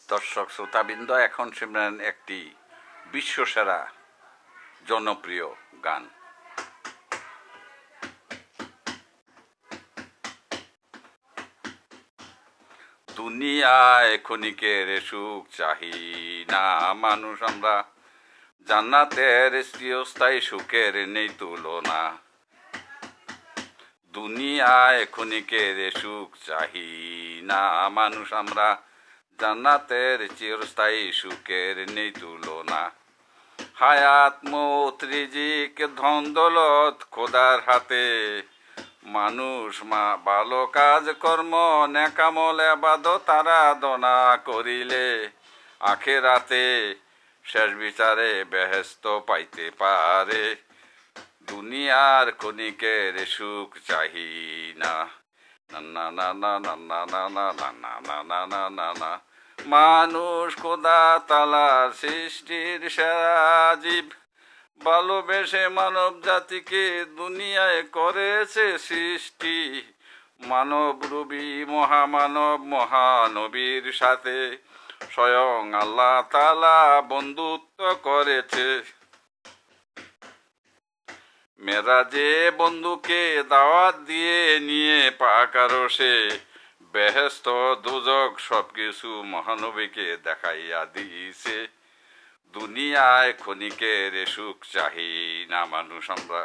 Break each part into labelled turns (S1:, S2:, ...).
S1: দর্শক শ্রোতাবৃন্দ, এখন শুনবেন একটি বিশ্বসেরা জনপ্রিয় গান। দুনিয়ায় ক্ষণিকের সুখ চাহি না মানুষ আমরা, জান্নাতের চিরস্থায়ী সুখের নেই তুলনা। দুনিয়ায় ক্ষণিকের সুখ চাহি না মানুষ আমরা, জান্নাতের চিরস্থায়ী সুখের নেই তুলনা। হায়াত মৌত রিজিক ধন দৌলত খোদার হাতে, মানুষ ভালো কাজ কর্ম নেকামল ইবাদত আরাধনা করিলে আখিরাতে শেষ বিচারে বেহেশত পাইতে পারে। দুনিয়ার ক্ষণিকের সুখ চাহি না না না না না না না না না না না না না না। মানুষ খোদা তালার সৃষ্টির সেরা জীব, ভালোবেসে মানব জাতিকে দুনিয়ায় করেছে সৃষ্টি। মানব রূপী মহামানব মহানবীর সাথে স্বয়ং আল্লাহ তাআলা বন্ধুত্ব করেছে। মেরাজে বন্ধুকে দাওয়াত দিয়ে নিয়ে পাক আরশে, বেহেশত দোজখ সবকিছু মহানবীকে দেখাইয়া দিয়েছে। দুনিয়ায় ক্ষণিকের সুখ চাহি না মানুষ আমরা,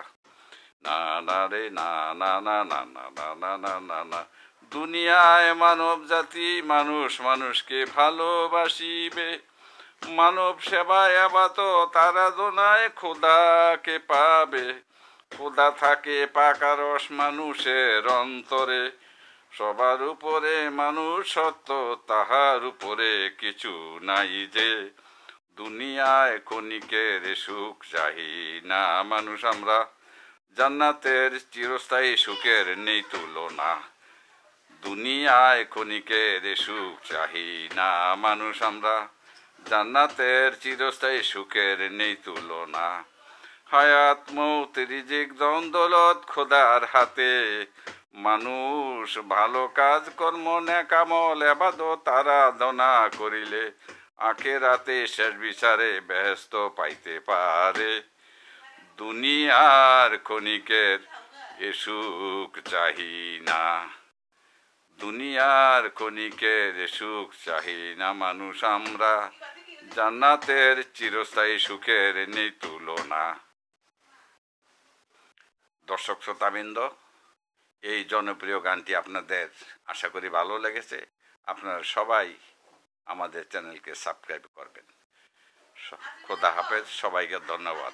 S1: না না রে না না না না না না না না না না। দুনিয়ায় মানব জাতি মানুষ মানুষকে ভালোবাসিবে, মানব সেবায় ইবাদত আরাধনায় খোদাকে পাবে। খোদা থাকে পাক আরশ মানুষের অন্তরে, সবার উপরে মানুষ সত্য তাহার উপরে কিছু নাই যে। দুনিয়ায় ক্ষণিকের সুখ চাহি না মানুষ আমরা, জান্নাতের চিরস্থায়ী সুখের নেই তুলনা। দুনিয়ায় ক্ষণিকের সুখ চাহি না মানুষ আমরা, জান্নাতের চিরস্থায়ী সুখের নেই তুলনা। হায়াত মৌত রিজিক ধন দৌলত খোদার হাতে, মানুষ ভালো কাজ কর্ম নেকামল ইবাদত আরাধনা করিলে আখিরাতে শেষ বিচারে বেহেশত পাইতে পারে। দুনিয়ার ক্ষণিকের সুখ চাহি না, দুনিয়ার ক্ষণিকের সুখ চাহি না মানুষ আমরা, জান্নাতের চিরস্থায়ী সুখের নেই তুলনা। দর্শক শ্রোতাবৃন্দ, এই জনপ্রিয় গানটি আপনাদের আশা করি ভালো লেগেছে। আপনারা সবাই আমাদের চ্যানেলকে সাবস্ক্রাইব করবেন। খোদা হাফেজ, সবাইকে ধন্যবাদ।